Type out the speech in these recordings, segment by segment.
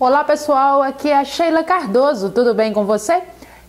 Olá pessoal, aqui é a Sheila Cardoso, tudo bem com você?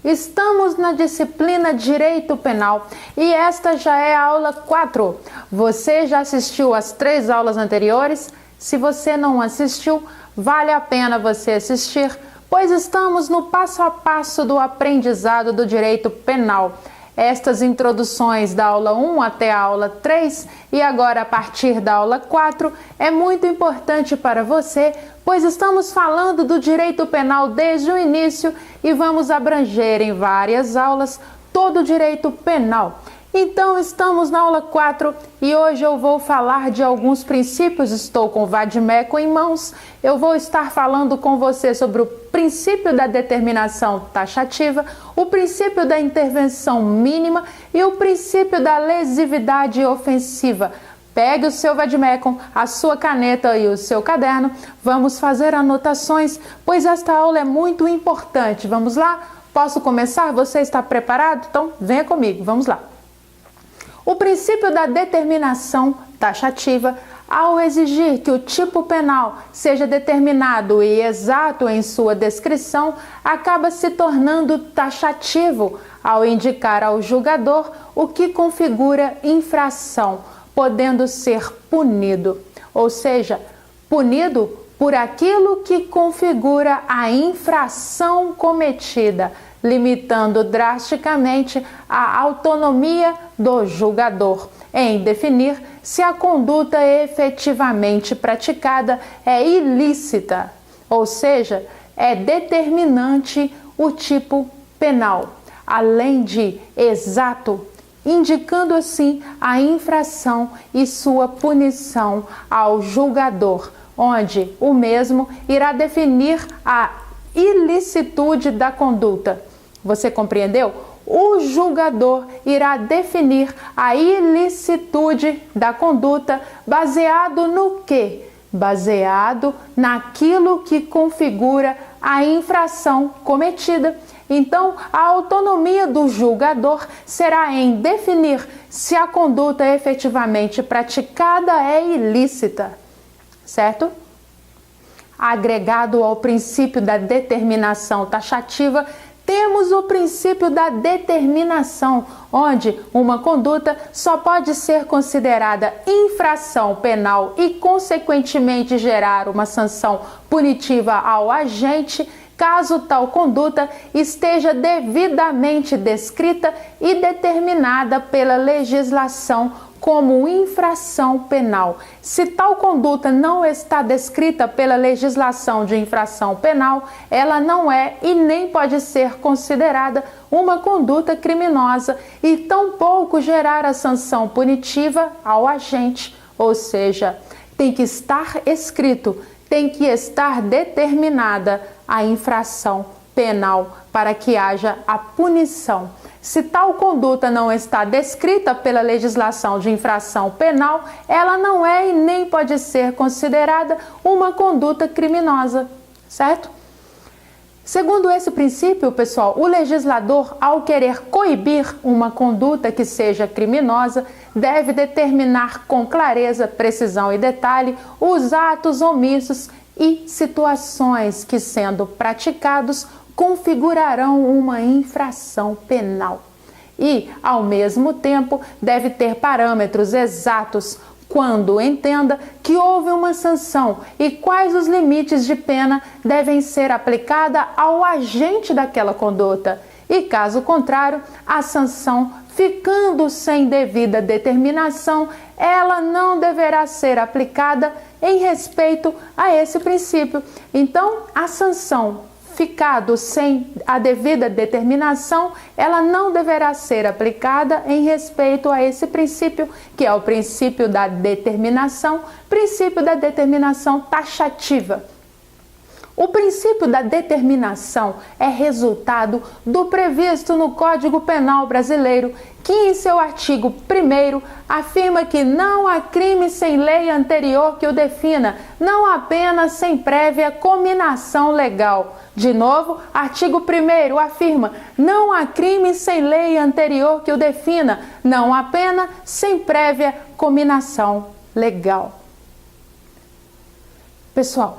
Estamos na disciplina Direito Penal e esta já é a aula 4. Você já assistiu às 3 aulas anteriores? Se você não assistiu, vale a pena você assistir, pois estamos no passo a passo do aprendizado do direito penal. Estas introduções da aula 1 até a aula 3 e agora a partir da aula 4 é muito importante para você, pois estamos falando do direito penal desde o início e vamos abranger em várias aulas todo o direito penal. Então estamos na aula 4 e hoje eu vou falar de alguns princípios, estou com o vade-mecum em mãos, eu vou estar falando com você sobre o princípio da determinação taxativa, o princípio da intervenção mínima e o princípio da lesividade ofensiva. Pegue o seu vade-mecum, a sua caneta e o seu caderno, vamos fazer anotações, pois esta aula é muito importante. Vamos lá? Posso começar? Você está preparado? Então venha comigo, vamos lá. O princípio da determinação taxativa, ao exigir que o tipo penal seja determinado e exato em sua descrição, acaba se tornando taxativo ao indicar ao julgador o que configura infração, podendo ser punido, ou seja, punido por aquilo que configura a infração cometida, limitando drasticamente a autonomia do julgador em definir se a conduta efetivamente praticada é ilícita, ou seja, é determinante o tipo penal, além de exato, indicando assim a infração e sua punição ao julgador, onde o mesmo irá definir a ilicitude da conduta. Você compreendeu? O julgador irá definir a ilicitude da conduta baseado no quê? Baseado naquilo que configura a infração cometida. Então, a autonomia do julgador será em definir se a conduta efetivamente praticada é ilícita, certo? Agregado ao princípio da determinação taxativa, temos o princípio da determinação, onde uma conduta só pode ser considerada infração penal e, consequentemente, gerar uma sanção punitiva ao agente, caso tal conduta esteja devidamente descrita e determinada pela legislação como infração penal. Se tal conduta não está descrita pela legislação de infração penal, ela não é e nem pode ser considerada uma conduta criminosa e tampouco gerar a sanção punitiva ao agente, ou seja, tem que estar escrito, tem que estar determinada a infração penal para que haja a punição. Se tal conduta não está descrita pela legislação de infração penal, ela não é e nem pode ser considerada uma conduta criminosa, certo? Segundo esse princípio, pessoal, o legislador, ao querer coibir uma conduta que seja criminosa, deve determinar com clareza, precisão e detalhe os atos omissos e situações que, sendo praticados, configurarão uma infração penal. E, ao mesmo tempo, deve ter parâmetros exatos quando entenda que houve uma sanção e quais os limites de pena devem ser aplicada ao agente daquela conduta. E, caso contrário, a sanção, ficando sem devida determinação, ela não deverá ser aplicada em respeito a esse princípio. Então, a sanção ficado sem a devida determinação, ela não deverá ser aplicada em respeito a esse princípio, que é o princípio da determinação taxativa. O princípio da determinação é resultado do previsto no Código Penal Brasileiro, que em seu artigo 1º afirma que não há crime sem lei anterior que o defina, não há pena sem prévia cominação legal. De novo, artigo 1º afirma: não há crime sem lei anterior que o defina, não há pena sem prévia cominação legal. Pessoal,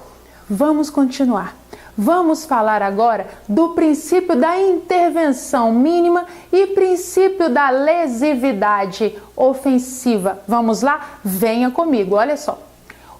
vamos continuar. Vamos falar agora do princípio da intervenção mínima e princípio da lesividade ofensiva. Vamos lá? Venha comigo, olha só.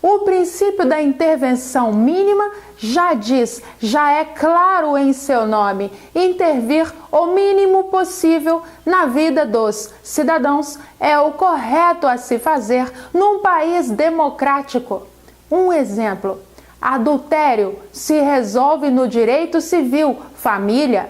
O princípio da intervenção mínima já é claro em seu nome, intervir o mínimo possível na vida dos cidadãos é o correto a se fazer num país democrático. Um exemplo: adultério se resolve no direito civil, família.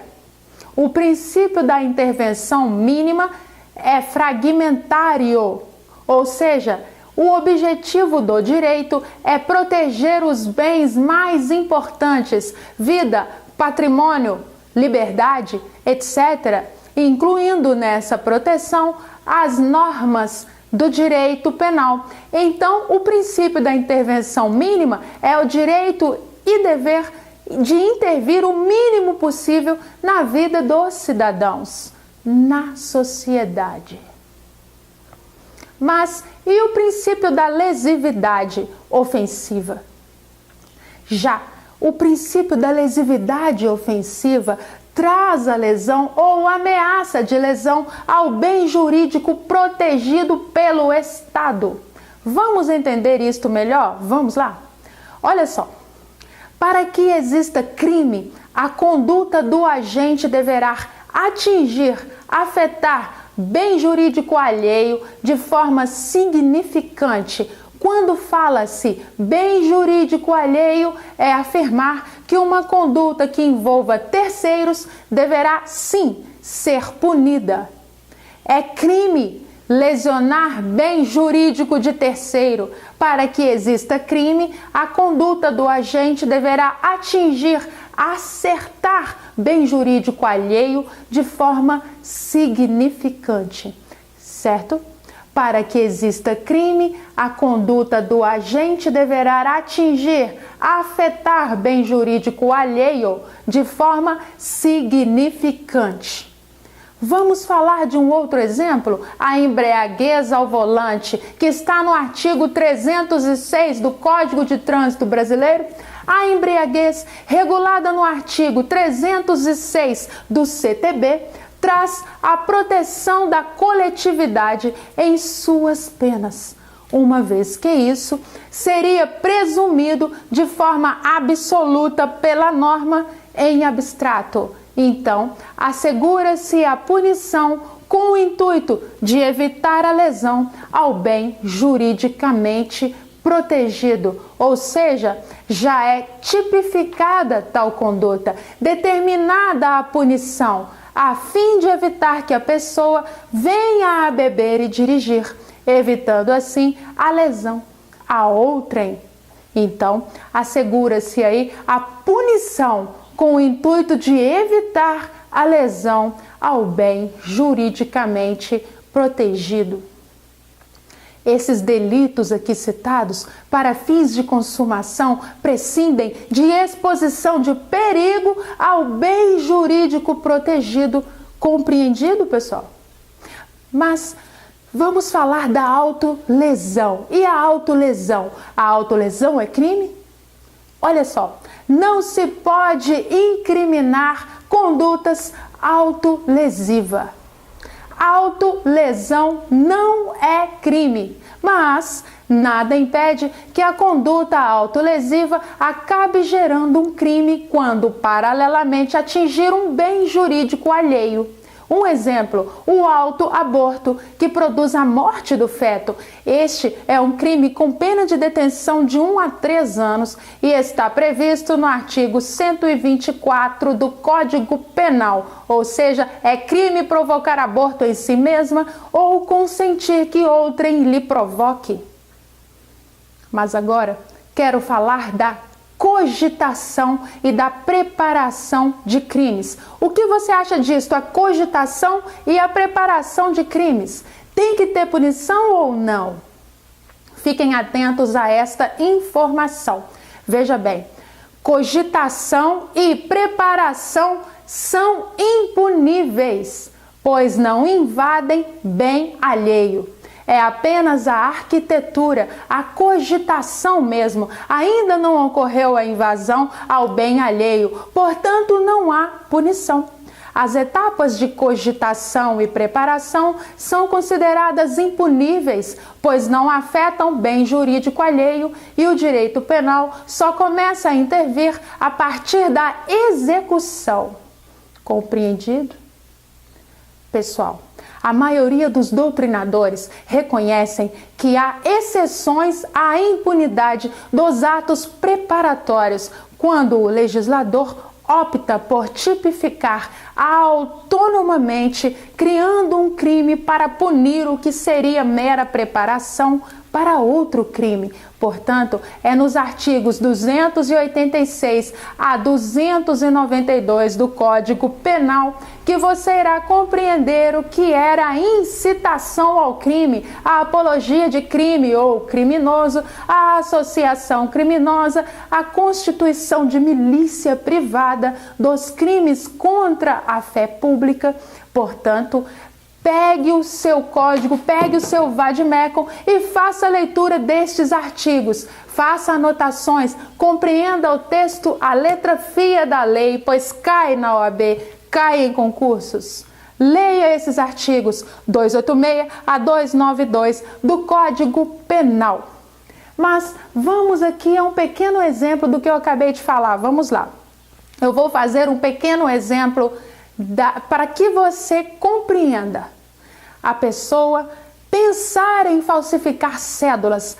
O princípio da intervenção mínima é fragmentário, ou seja, o objetivo do direito é proteger os bens mais importantes, vida, patrimônio, liberdade, etc., incluindo nessa proteção as normas do direito penal. Então, o princípio da intervenção mínima é o direito e dever de intervir o mínimo possível na vida dos cidadãos, na sociedade. Mas e o princípio da lesividade ofensiva? Já o princípio da lesividade ofensiva traz a lesão ou ameaça de lesão ao bem jurídico protegido pelo Estado. Vamos entender isto melhor? Vamos lá? Olha só. Para que exista crime, a conduta do agente deverá atingir, afetar bem jurídico alheio de forma significante. Quando fala-se bem jurídico alheio, é afirmar que uma conduta que envolva terceiros deverá, sim, ser punida. É crime lesionar bem jurídico de terceiro. Para que exista crime, a conduta do agente deverá atingir, acertar bem jurídico alheio de forma significante, certo? Para que exista crime, a conduta do agente deverá atingir, afetar bem jurídico alheio de forma significante. Vamos falar de um outro exemplo, a embriaguez ao volante, que está no artigo 306 do Código de Trânsito Brasileiro. A embriaguez, regulada no artigo 306 do CTB, traz a proteção da coletividade em suas penas, uma vez que isso seria presumido de forma absoluta pela norma em abstrato. Então, assegura-se a punição com o intuito de evitar a lesão ao bem juridicamente protegido, ou seja, já é tipificada tal conduta, determinada a punição, a fim de evitar que a pessoa venha a beber e dirigir, evitando assim a lesão a outrem. Então, assegura-se aí a punição com o intuito de evitar a lesão ao bem juridicamente protegido. Esses delitos aqui citados, para fins de consumação, prescindem de exposição de perigo ao bem jurídico protegido. Compreendido, pessoal? Mas vamos falar da autolesão. E a autolesão? A autolesão é crime? Olha só, não se pode incriminar condutas autolesivas. Autolesão não é crime, mas nada impede que a conduta autolesiva acabe gerando um crime quando, paralelamente, atingir um bem jurídico alheio. Um exemplo, o autoaborto, que produz a morte do feto. Este é um crime com pena de detenção de 1 a 3 anos e está previsto no artigo 124 do Código Penal, ou seja, é crime provocar aborto em si mesma ou consentir que outrem lhe provoque. Mas agora quero falar da cogitação e da preparação de crimes. O que você acha disso? A cogitação e a preparação de crimes. Tem que ter punição ou não? Fiquem atentos a esta informação. Veja bem, cogitação e preparação são impuníveis, pois não invadem bem alheio. É apenas a arquitetura, a cogitação mesmo. Ainda não ocorreu a invasão ao bem alheio, portanto não há punição. As etapas de cogitação e preparação são consideradas impuníveis, pois não afetam bem jurídico alheio e o direito penal só começa a intervir a partir da execução. Compreendido? Pessoal, a maioria dos doutrinadores reconhecem que há exceções à impunidade dos atos preparatórios, quando o legislador opta por tipificar autonomamente, criando um crime para punir o que seria mera preparação para outro crime. Portanto, é nos artigos 286 a 292 do Código Penal que você irá compreender o que era a incitação ao crime, a apologia de crime ou criminoso, a associação criminosa, a constituição de milícia privada, dos crimes contra a fé pública. Portanto, pegue o seu código, pegue o seu vade-mecum e faça a leitura destes artigos. Faça anotações, compreenda o texto, a letra fia da lei, pois cai na OAB, cai em concursos. Leia esses artigos 286 a 292 do Código Penal. Mas vamos aqui a um pequeno exemplo do que eu acabei de falar. Vamos lá. Eu vou fazer um pequeno exemplo para que você compreenda. A pessoa pensar em falsificar cédulas,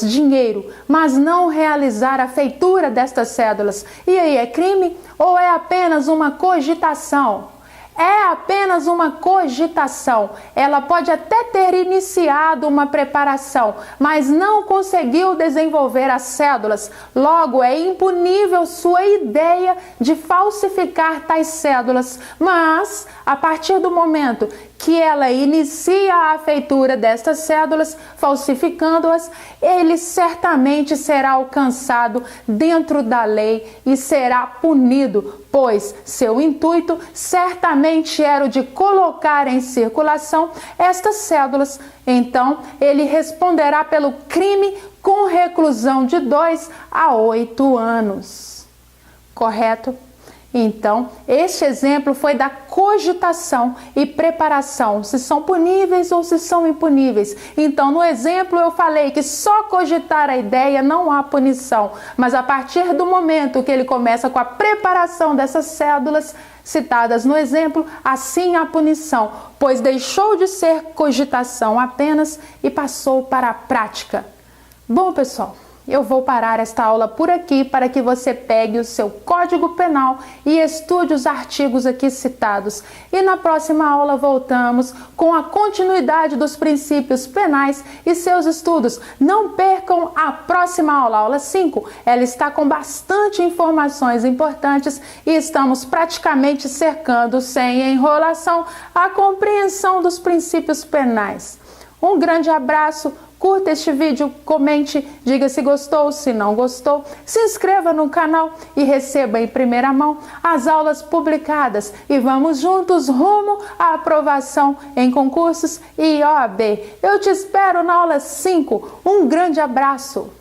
dinheiro, mas não realizar a feitura destas cédulas. E aí, é crime ou é apenas uma cogitação? É apenas uma cogitação. Ela pode até ter iniciado uma preparação, mas não conseguiu desenvolver as cédulas. Logo, é impunível sua ideia de falsificar tais cédulas. Mas, a partir do momento que ela inicia a feitura destas cédulas, falsificando-as, ele certamente será alcançado dentro da lei e será punido, pois seu intuito certamente era o de colocar em circulação estas cédulas. Então, ele responderá pelo crime com reclusão de 2 a 8 anos. Correto? Então, este exemplo foi da cogitação e preparação, se são puníveis ou se são impuníveis. Então, no exemplo eu falei que só cogitar a ideia não há punição, mas a partir do momento que ele começa com a preparação dessas cédulas citadas no exemplo, assim há punição, pois deixou de ser cogitação apenas e passou para a prática. Bom, pessoal, eu vou parar esta aula por aqui para que você pegue o seu Código Penal e estude os artigos aqui citados. E na próxima aula voltamos com a continuidade dos princípios penais e seus estudos. Não percam a próxima aula, aula 5. Ela está com bastante informações importantes e estamos praticamente cercando, sem enrolação, a compreensão dos princípios penais. Um grande abraço. Curta este vídeo, comente, diga se gostou, se não gostou, se inscreva no canal e receba em primeira mão as aulas publicadas e vamos juntos rumo à aprovação em concursos e OAB. Eu te espero na aula 5. Um grande abraço!